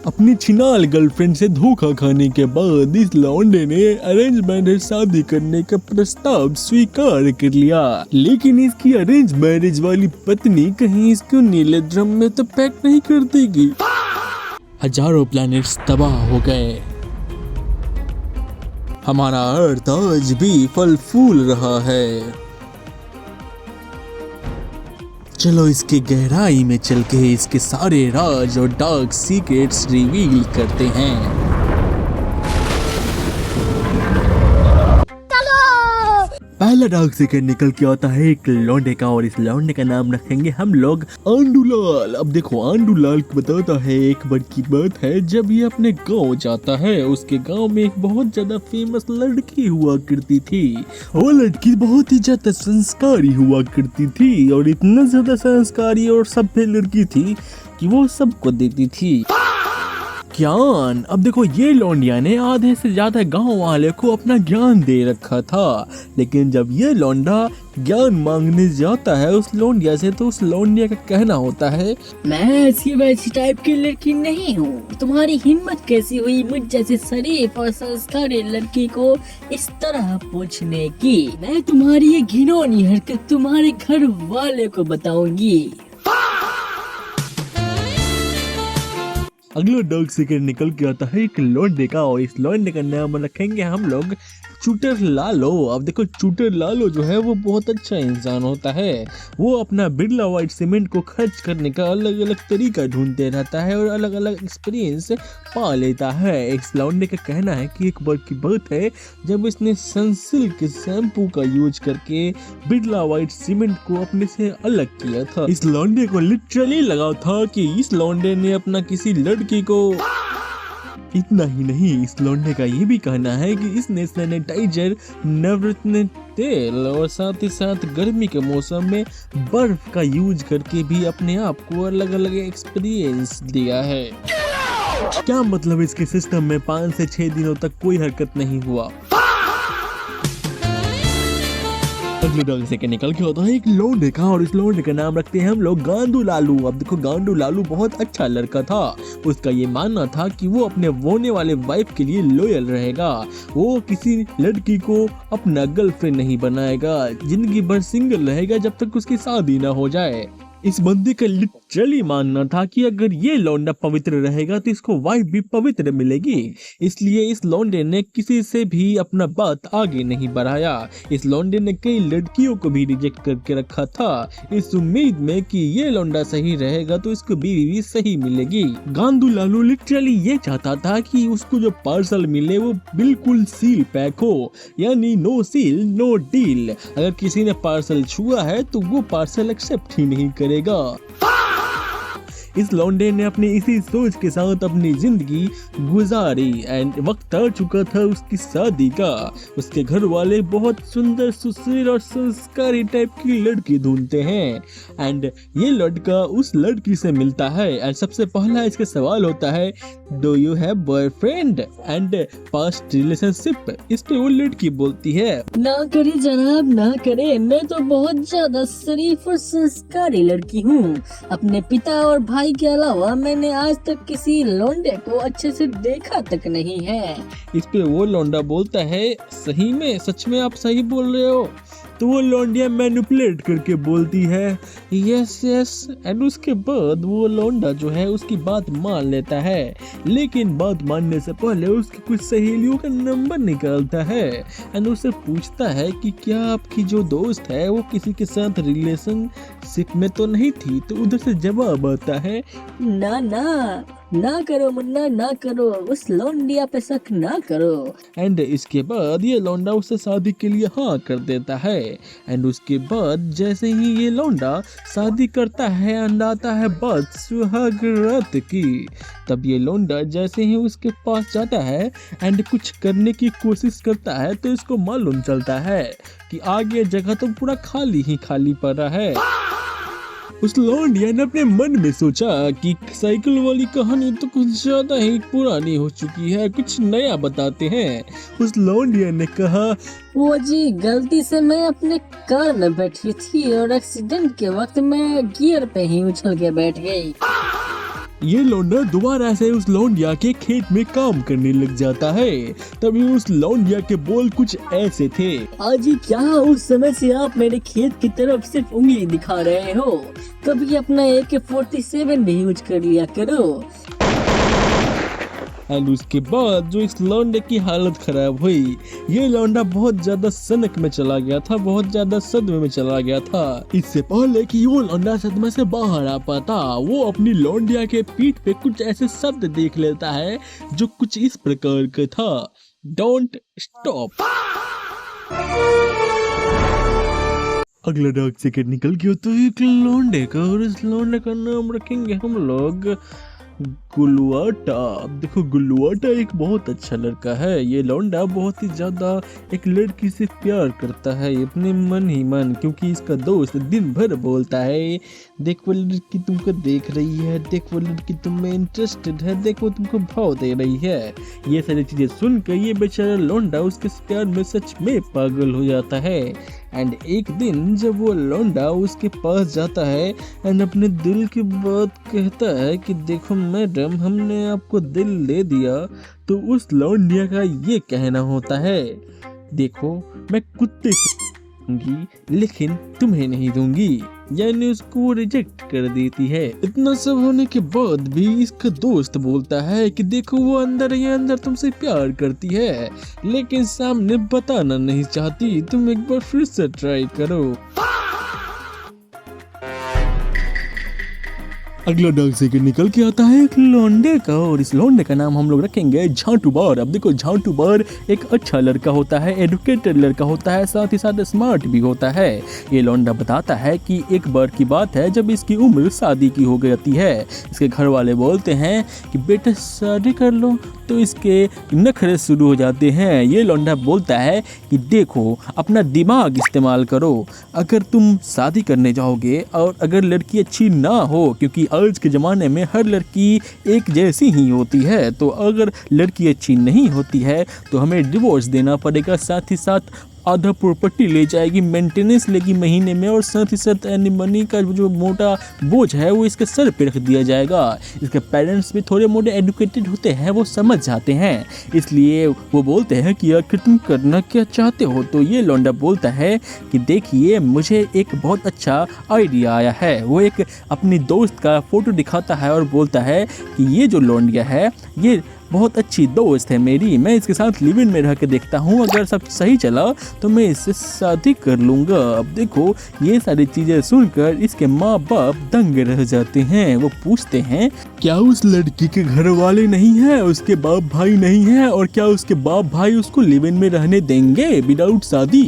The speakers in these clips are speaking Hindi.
अपनी छिनाल गर्लफ्रेंड से धोखा खाने के बाद इस लौंडे ने अरेंज मैरिज शादी करने का प्रस्ताव स्वीकार कर लिया, लेकिन इसकी अरेंज मैरिज वाली पत्नी कहीं इसको नीले ड्रम में तो पैक नहीं कर देगी। हजारों प्लैनेट्स तबाह हो गए। हमारा अर्थ आज भी फल फूल रहा है। चलो इसके गहराई में चल के इसके सारे राज और डार्क सीक्रेट्स रिवील करते हैं। पहला डार्क सीक्रेट निकल के आता है एक लौंडे का, और इस लौंडे का नाम रखेंगे हम लोग आंडूलाल। अब देखो आंडूलाल बताता है, एक बार की बात है जब ये अपने गांव जाता है, उसके गांव में एक बहुत ज्यादा फेमस लड़की हुआ करती थी। वो लड़की बहुत ही ज्यादा संस्कारी हुआ करती थी, और इतना ज्यादा संस्कारी और सभ्य लड़की थी कि वो सबको देती थी ज्ञान। अब देखो ये लौंडिया ने आधे से ज्यादा गांव वाले को अपना ज्ञान दे रखा था, लेकिन जब ये लौंडा ज्ञान मांगने जाता है उस लौंडिया से, तो उस लौंडिया का कहना होता है, मैं ऐसी वैसी टाइप की लड़की नहीं हूँ। तुम्हारी हिम्मत कैसी हुई मुझ जैसे शरीफ और संस्कारी लड़की को इस तरह पूछने की? मैं तुम्हारी ये घिनौनी हरकत तुम्हारे घर वाले को बताऊंगी। अगला डार्क सीक्रेट निकल के आता है एक लौंडे का, और इस लौंडे का नाम रखेंगे हम लोग चूटर लालो। अब देखो चूटर लालो जो है वो बहुत अच्छा इंसान होता है। वो अपना बिरला व्हाइट सीमेंट को खर्च करने का अलग अलग तरीका ढूंढते रहता है और अलग अलग एक्सपीरियंस पा लेता है। इस लौंडे का कहना है कि एक बार की बात है जब इसने सनसिल्क शैम्पू का यूज करके बिरला व्हाइट सीमेंट को अपने से अलग किया था। इस लौंडे को लिटरली लगा था कि इस लौंडे ने अपना किसी लड़की को। इतना ही नहीं, इस लौंडे का ये भी कहना है कि इसने सैनिटाइजर, नवरत्न तेल और साथ ही साथ गर्मी के मौसम में बर्फ का यूज करके भी अपने आप को अलग अलग एक्सपीरियंस दिया है। क्या मतलब इसके सिस्टम में 5 से 6 दिनों तक कोई हरकत नहीं हुआ। अगले डार्क सीक्रेट निकल के होता है एक लौंडे का, और इस लौंडे का नाम रखते हैं हम लोग गांडू लालू। अब देखो गांडू लालू बहुत अच्छा लड़का था। उसका ये मानना था कि वो अपने होने वाले वाइफ के लिए लॉयल रहेगा। वो किसी लड़की को अपना गर्लफ्रेंड नहीं बनाएगा, जिंदगी भर सिंगल रहेगा जब तक उसकी शादी ना हो जाए। इस बंदे का लिटरली मानना था कि अगर ये लौंडा पवित्र रहेगा तो इसको वाइफ भी पवित्र मिलेगी। इसलिए इस लौंडे ने किसी से भी अपना बात आगे नहीं बढ़ाया। इस लौंडे ने कई लड़कियों को भी रिजेक्ट करके रखा था, इस उम्मीद में कि ये लौंडा सही रहेगा तो इसको बीवी भी सही मिलेगी। गांडू लालू लिटरली ये चाहता था कि उसको जो पार्सल मिले वो बिल्कुल सील पैक हो, यानी नो सील नो डील। अगर किसी ने पार्सल छुआ है तो वो पार्सल एक्सेप्ट ही नहीं करेगा। इस लौंडे ने अपनी इसी सोच के साथ अपनी जिंदगी गुजारी, एंड वक्त आ चुका था उसकी शादी का। उसके घर वाले बहुत सुंदर, सुशील और संस्कारी टाइप की लड़की ढूंढते हैं, एंड ये लड़का उस लड़की से मिलता है। एंड सबसे पहला इसका सवाल होता है, do you have boyfriend and past relationship? इस पे वो लड़की बोलती है, ना करे जनाब, ना करे। मैं तो बहुत ज्यादा शरीफ और संस्कारी लड़की हूँ। अपने पिता और भाई के अलावा मैंने आज तक किसी लौंडे को अच्छे से देखा तक नहीं है। इस पे वो लौंडा बोलता है, सही में, सच में आप सही बोल रहे हो? तो वो लौंडिया मैनिपुलेट करके बोलती है, यस यस। एंड उसके बाद वो लौंडा जो है उसकी बात मान लेता है, लेकिन बात मानने से पहले उसकी कुछ सहेलियों का नंबर निकालता है एंड उससे पूछता है कि क्या आपकी जो दोस्त है वो किसी के साथ रिलेशनशिप में तो नहीं थी? तो उधर से जवाब आता है, ना ना, ना करो मुन्ना, ना करो, उस लौंडिया पे शक ना करो। एंड इसके बाद ये लौंडा उससे शादी के लिए हाँ कर देता है। एंड उसके बाद जैसे ही ये लौंडा शादी करता है एंड आता है बात सुहाग रात की, तब ये लौंडा जैसे ही उसके पास जाता है एंड कुछ करने की कोशिश करता है तो इसको मालूम चलता है कि आगे जगह तो पूरा खाली ही खाली पड़ा है। उस लौंडिया ने अपने मन में सोचा कि साइकिल वाली कहानी तो कुछ ज्यादा ही पुरानी हो चुकी है, कुछ नया बताते हैं। उस लौंडिया ने कहा, वो जी, गलती से मैं अपने कार में बैठी थी और एक्सीडेंट के वक्त मैं गियर पे ही उछल के बैठ गई। ये लौंडा दोबारा से उस लौंडिया के खेत में काम करने लग जाता है। तभी उस लौंडिया के बोल कुछ ऐसे थे। आज क्या उस समय से आप मेरे खेत की तरफ सिर्फ उंगली दिखा रहे हो? कभी अपना AK-47 भी यूज कर लिया करो। एंड उसके बाद जो इस लौंडे की हालत खराब हुई, ये लौंडा बहुत ज्यादा सनक में चला गया था, बहुत ज्यादा सदमे में चला गया था। इससे पहले कि वो लौंडा सदमे से बाहर आ पाता, वो अपनी लौंडिया के पीठ पे कुछ ऐसे शब्द देख लेता है जो कुछ इस प्रकार का था, डोंट स्टॉप। अगला डार्क सेकंड निकल गया तो एक लौंडे का, और इस लौंडे का नाम रखेंगे हम लोग गुलुआटा। अब देखो गुलुआटा एक बहुत अच्छा लड़का है। ये लौंडा बहुत ही ज्यादा एक लड़की से प्यार करता है अपने मन ही मन, क्योंकि इसका दोस्त दिन भर बोलता है देख वो लड़की तुमको देख रही है, देख वो लड़की तुम में इंटरेस्टेड है, देख वो तुमको भाव दे रही है। ये सारी चीजें सुनकर ये बेचारा लौंडा उसके प्यार में सच में पागल हो जाता है। एंड एक दिन जब वो लौंडा उसके पास जाता है एंड अपने दिल की बात कहता है कि देखो मैडम हमने आपको दिल दे दिया, तो उस लौंडिया का ये कहना होता है देखो मैं कुत्ते से दूंगी लेकिन तुम्हें नहीं दूंगी, यानी उसको रिजेक्ट कर देती है। इतना सब होने के बाद भी इसका दोस्त बोलता है कि देखो वो अंदर ही अंदर तुमसे प्यार करती है लेकिन सामने बताना नहीं चाहती, तुम एक बार फिर से ट्राई करो। अगला डार्क सेकंड निकल के आता है एक लौंडे का, और इस लौंडे का नाम हम लोग रखेंगे झांटू बार। अब देखो झांटू बार एक अच्छा लड़का होता है, एडुकेटेड लड़का होता है, साथ ही साथ स्मार्ट भी होता है। ये लौंडा बताता है कि एक बार की बात है जब इसकी उम्र शादी की हो जाती है। इसके घर वाले बोलते हैं कि बेटा शादी कर लो, तो इसके नखरे शुरू हो जाते हैं। ये लौंडा बोलता है कि देखो अपना दिमाग इस्तेमाल करो, अगर तुम शादी करने जाओगे और अगर लड़की अच्छी ना हो, क्योंकि आज के ज़माने में हर लड़की एक जैसी ही होती है, तो अगर लड़की अच्छी नहीं होती है तो हमें डिवोर्स देना पड़ेगा, साथ ही साथ आधा प्रॉपर्टी ले जाएगी, मेंटेनेंस लेगी महीने में, और साथ ही साथ एनिमनी का जो मोटा बोझ है वो इसके सर पे रख दिया जाएगा। इसके पेरेंट्स भी थोड़े मोटे एडुकेटेड होते हैं, वो समझ जाते हैं, इसलिए वो बोलते हैं कि आखिर तुम करना क्या चाहते हो। तो ये लौंडा बोलता है कि देखिए मुझे एक बहुत अच्छा आइडिया आया है। वो एक अपनी दोस्त का फ़ोटो दिखाता है और बोलता है कि ये जो लौंडिया है ये बहुत अच्छी दोस्त है मेरी, मैं इसके साथ लिव इन में रह के देखता हूँ, अगर सब सही चला तो मैं इससे शादी कर लूँगा। अब देखो ये सारी चीज़ें सुनकर इसके माँ बाप दंग रह जाते हैं। वो पूछते हैं क्या उस लड़की के घर वाले नहीं हैं, उसके बाप भाई नहीं हैं, और क्या उसके बाप भाई उसको लिव इन में रहने देंगे विदाउट शादी?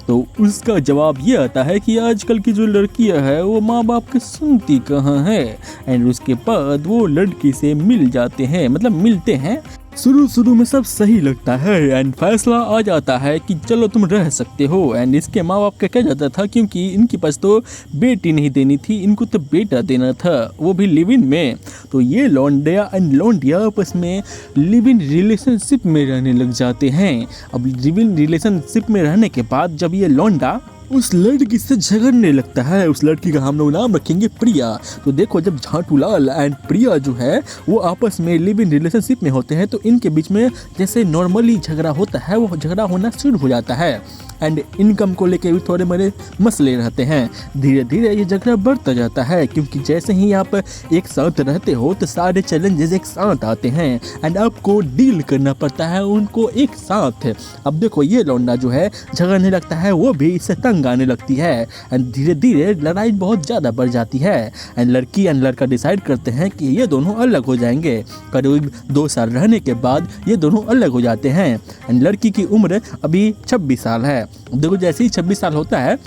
तो उसका जवाब ये आता है कि आजकल की जो लड़कियां है वो माँ बाप के सुनती कहाँ है। एंड उसके बाद वो लड़की से मिल जाते हैं, मतलब मिलते हैं। शुरू में सब सही लगता है एंड फैसला आ जाता है कि चलो तुम रह सकते हो। एंड इसके माँ बाप का क्या जाता था, क्योंकि इनके पास तो बेटी नहीं देनी थी, इनको तो बेटा देना था, वो भी लिव इन में। तो ये लौंडिया एंड लौंडिया आपस में लिव इन रिलेशनशिप में रहने लग जाते हैं। अब लिव इन रिलेशनशिप में रहने के बाद जब ये लौंडा उस लड़की से झगड़ने लगता है, उस लड़की का हम लोग नाम रखेंगे प्रिया। तो देखो जब झाटूलाल एंड प्रिया जो है वो आपस में लिव इन रिलेशनशिप में होते हैं, तो इनके बीच में जैसे नॉर्मली झगड़ा होता है वो झगड़ा होना शुरू हो जाता है। एंड इनकम को लेके भी थोड़े बड़े मसले रहते हैं। धीरे धीरे ये झगड़ा बढ़ता जाता है, क्योंकि जैसे ही आप एक साथ रहते हो तो सारे चैलेंजेस एक साथ आते हैं एंड आपको डील करना पड़ता है उनको एक साथ। अब देखो ये लौंडा जो है झगड़ने लगता है, वो भी इससे तंग आने लगती है एंड धीरे धीरे लड़ाई बहुत ज़्यादा बढ़ जाती है। एंड लड़की एंड लड़का डिसाइड करते हैं कि ये दोनों अलग हो जाएंगे। करीब 2 साल रहने के बाद ये दोनों अलग हो जाते हैं एंड लड़की की उम्र अभी 26 साल है। देखो जैसे ही 26 साल होता है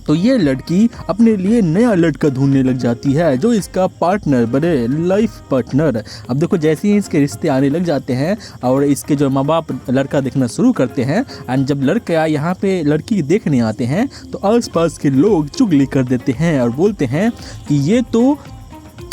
तो ये लड़की अपने लिए नया लड़का ढूंढने लग जाती है, जो इसका पार्टनर बने, लाइफ पार्टनर। अब देखो जैसे ही इसके रिश्ते आने लग जाते हैं और इसके जो माँ बाप लड़का देखना शुरू करते हैं, एंड जब लड़का यहाँ पे लड़की देखने आते हैं तो आसपास के लोग चुगली कर देते हैं और बोलते हैं कि ये तो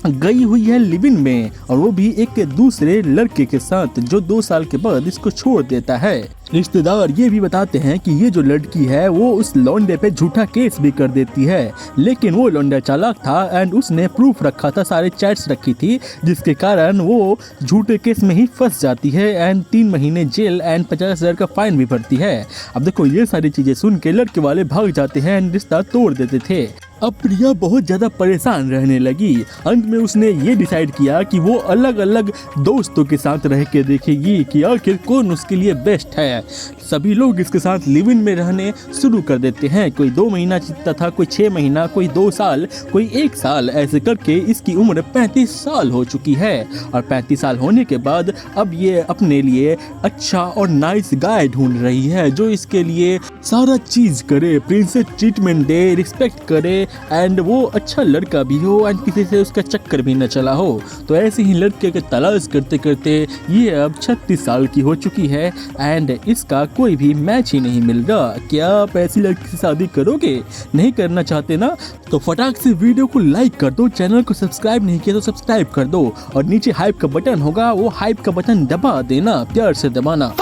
गई हुई है लिव इन में, और वो भी एक दूसरे लड़के के साथ, जो 2 साल के बाद इसको छोड़ देता है। रिश्तेदार ये भी बताते हैं कि ये जो लड़की है वो उस लौंडे पे झूठा केस भी कर देती है, लेकिन वो लौंडा चालाक था एंड उसने प्रूफ रखा था, सारे चैट्स रखी थी, जिसके कारण वो झूठे केस में ही फंस जाती है एंड 3 महीने जेल एंड 50,000 का फाइन भी भरती है। अब देखो ये सारी चीजें सुन के लड़के वाले भाग जाते हैं एंड रिश्ता तोड़ देते थे। अब प्रिया बहुत ज़्यादा परेशान रहने लगी। अंत में उसने ये डिसाइड किया कि वो अलग अलग दोस्तों के साथ रह के देखेगी कि आखिर कौन उसके लिए बेस्ट है। सभी लोग इसके साथ लिव इन में रहने शुरू कर देते हैं। कोई 2 महीना जीतता था, कोई 6 महीना, कोई 2 साल, कोई 1 साल, ऐसे करके इसकी उम्र 35 साल हो चुकी है। और 35 साल होने के बाद अब ये अपने लिए अच्छा और नाइस गाय ढूंढ रही है, जो इसके लिए सारा चीज़ करे, प्रिंसेस ट्रीटमेंट दे, रिस्पेक्ट करे एंड वो अच्छा लड़का भी हो एंड किसी से उसका चक्कर भी न चला हो। तो ऐसे ही लड़के के तलाश करते करते ये अब 36 साल की हो चुकी है एंड इसका कोई भी मैच ही नहीं मिल रहा। क्या आप ऐसी लड़की से शादी करोगे? नहीं करना चाहते ना? तो फटाक से वीडियो को लाइक कर दो, चैनल को सब्सक्राइब नहीं किया तो सब्सक्राइब कर दो, और नीचे हाइप का बटन होगा, वो हाइप का बटन दबा देना, प्यार से दबाना।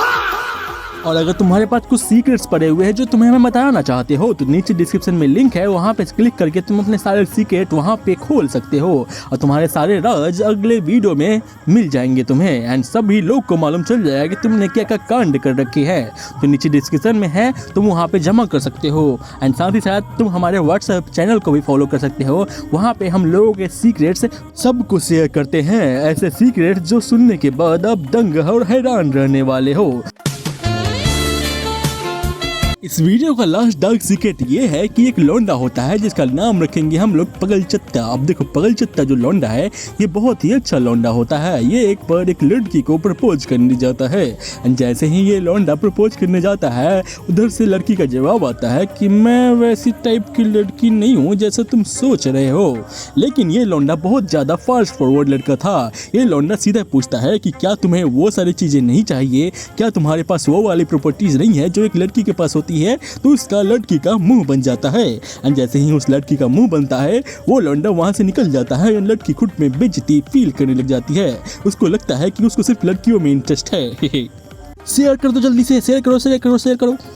और अगर तुम्हारे पास कुछ सीक्रेट्स पड़े हुए हैं जो तुम्हें हमें बताना चाहते हो, तो नीचे डिस्क्रिप्शन में लिंक है, वहाँ पे क्लिक करके तुम अपने सारे सीक्रेट वहाँ पे खोल सकते हो और तुम्हारे सारे राज अगले वीडियो में मिल जाएंगे तुम्हें एंड सभी लोग को मालूम चल जाएगा कि तुमने क्या क्या कांड कर रखे है। तो नीचे डिस्क्रिप्शन में है, तुम वहाँ पे जमा कर सकते हो एंड साथ ही साथ तुम हमारे व्हाट्सएप चैनल को भी फॉलो कर सकते हो। वहाँ पे हम लोगों के सीक्रेट्स सबको शेयर करते हैं, ऐसे सीक्रेट जो सुनने के बाद अब दंग और हैरान रहने वाले हो। इस वीडियो का लास्ट डार्क सीक्रेट ये है कि एक लौंडा होता है जिसका नाम रखेंगे हम लोग पगलचत्ता। अब देखो पगलचत्ता जो लौंडा है ये बहुत ही अच्छा लौंडा होता है। ये एक बार एक लड़की को प्रपोज करने जाता है एंड जैसे ही ये लौंडा प्रपोज करने जाता है, उधर से लड़की का जवाब आता है कि मैं वैसी टाइप की लड़की नहीं हूँ जैसा तुम सोच रहे हो। लेकिन ये लौंडा बहुत ज़्यादा फास्ट फॉरवर्ड लड़का था। ये लौंडा सीधा पूछता है कि क्या तुम्हें वो सारी चीज़ें नहीं चाहिए, क्या तुम्हारे पास वो वाली प्रॉपर्टीज नहीं है जो एक लड़की के पास होती है। तो उसका लड़की का मुंह बन जाता है एंड जैसे ही उस लड़की का मुंह बनता है, वो लौंडा वहां से निकल जाता है एंड लड़की खुद में बेइज्जती फील करने लग जाती है। उसको लगता है कि उसको सिर्फ लड़कियों में इंटरेस्ट है। शेयर कर दो, जल्दी से शेयर करो, शेयर करो, शेयर करो।